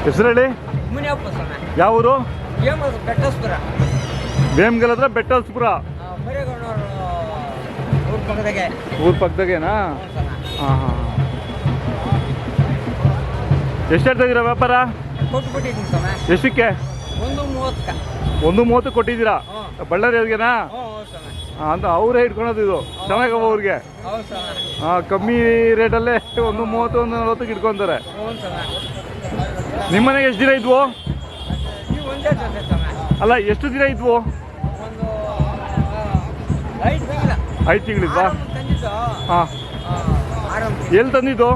ಹೆಸರು ಹೇಳಿ. ಮುನಿಯಪ್ಪ ಸ್ವಾಮಿ. ಯಾವ ಊರು? ಬೆಟ್ಟಸ್ಪುರ. ವೇಮಗಲ್ ಹತ್ರ ಬೆಟ್ಟಸ್ಪುರ. ಮರೇಗೌಡನವರು ಊರ ಪಕ್ಕದಾಗೆ. ಊರ ಪಕ್ಕದಾಗೇನಾ? ಹಾಂ ಹಾಂ. ಎಷ್ಟು ಹೇಳ್ತಾ ಇದ್ದೀರಾ ವ್ಯಾಪಾರ? ಕೊಟ್ಬಿಟ್ಟಿದ್ದೀನಿ ಸ್ವಾಮಿ. ಎಷ್ಟಕ್ಕೆ? 1:30. 1:30 ಕೊಟ್ಟಿದ್ದೀರಾ? ಬಳ್ಳಾರಿ ಅವ್ರಿಗೆನಾ? ಅಂತ ಅವರೇ ಇಟ್ಕೊಳೋದು ಇದು. ಚೆನ್ನಾಗವ ಅವ್ರಿಗೆ. ಹಾಂ, ಕಮ್ಮಿ ರೇಟಲ್ಲೇ 1:30 1:40 ಇಟ್ಕೊತಾರೆ. ನಿಮ್ಮ ಮನೆಗೆ ಎಷ್ಟು ದಿನ ಇದ್ವು? ಅಲ್ಲ, ಎಷ್ಟು ದಿನ ಇದ್ವು? 5 ತಿಂಗಳಿದ್ವಾ? ಹಾಂ. ಎಲ್ಲಿ ತಂದಿದ್ದು?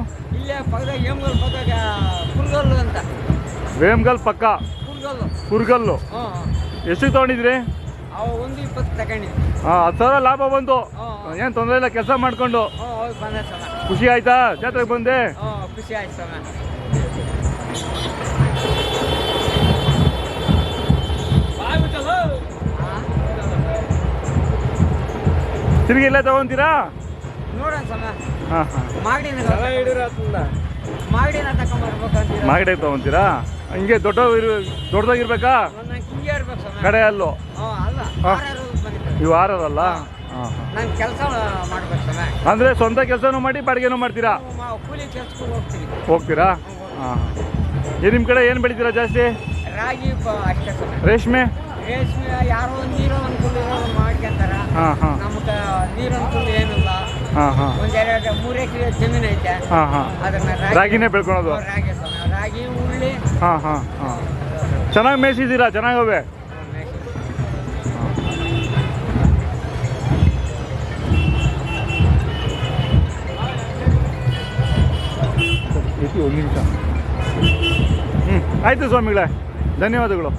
ವೇಮಗಲ್ ಪಕ್ಕ ಕುರ್ಗಲ್ಲು. ಎಷ್ಟಕ್ಕೆ ತೊಗೊಂಡಿದ್ರಿ? 1:20 ತಗೊಂಡಿದ್ವಿ. ಹಾಂ, 10,000 ಲಾಭ ಬಂತು. ಏನು ತೊಂದರೆ ಇಲ್ಲ, ಕೆಲಸ ಮಾಡ್ಕೊಂಡು. ಖುಷಿ ಆಯ್ತಾ ಜಾತ್ರೆಗೆ ಬಂದೆ? ಖುಷಿ ಆಯ್ತು ಸ್ವಾಮಿ. ತಿರುಗಿ ಎಲ್ಲ ತಗೊಂತೀರಾ? ನೋಡೋಣ ಸ್ವಾಮಿ. ಹಾಂ ಹಾಂ. ಮಾಗಡಿನ ತಗೊಂಡ್ಬರ್ಬೇಕಂತ. ಮಾಗಡಿ ತಗೊಂತೀರಾ? ಹಂಗೆ ದೊಡ್ಡದಾಗಿರ್ಬೇಕಾ? ಹಿಂಗೆ ಇರ್ಬೇಕು ಸ್ವಾಮಿ. ಕಡೆ ಅಲ್ಲೋ? ಅಲ್ಲ, ನೀವು ಆರಲ್ಲ? ಹಾಂ ಹಾಂ. ನಾನು ಕೆಲಸ ಮಾಡ್ಬೇಕು ಸ್ವಾಮಿ. ಅಂದರೆ ಸ್ವಂತ ಕೆಲಸನೂ ಮಾಡಿ ಬಾಡಿಗೆನೂ ಮಾಡ್ತೀರಾ? ಕೂಲಿ ಕೆಲ್ಸಕ್ಕೆ ಹೋಗ್ತೀವಿ. ಹೋಗ್ತೀರಾ? ಹಾಂ ಹಾಂ. ನಿಮ್ಮ ಕಡೆ ಏನು ಬೆಳಿತೀರಾ ಜಾಸ್ತಿ? ರಾಗಿ ಅಷ್ಟೇ ಸ್ವಾಮಿ. ರೇಷ್ಮೆ? ರೇಷ್ಮೆ ಯಾರೋ ನೀರು ಅನುಕೂಲ ಮಾಡ್ಕೊಂತಾರ. ಹಾಂ ಹಾಂ. ನಮ್ಗೆ ನೀರು ಅನುಕೂಲ ಏನಿಲ್ಲ. ಹಾಂ ಹಾಂ. 3 ಎಕರೆ ಜಮೀನು ಐತೆ. ಹಾಂ ಹಾಂ. ಅದನ್ನ ರಾಗಿನೇ ಬೆಳ್ಕೊಳೋದು? ರಾಗಿ ಸ್ವಾಮಿ. ರಾಗಿ, ಉಳ್ಳಿ. ಹಾಂ ಹಾಂ ಹಾಂ. ಚೆನ್ನಾಗಿ ಮೇಯಿಸಿದ್ದೀರಾ? ಚೆನ್ನಾಗವೆ? ಒಂದು ನಿಮಿಷ. ಆಯಿತು ಸ್ವಾಮಿಗಳೇ, ಧನ್ಯವಾದಗಳು.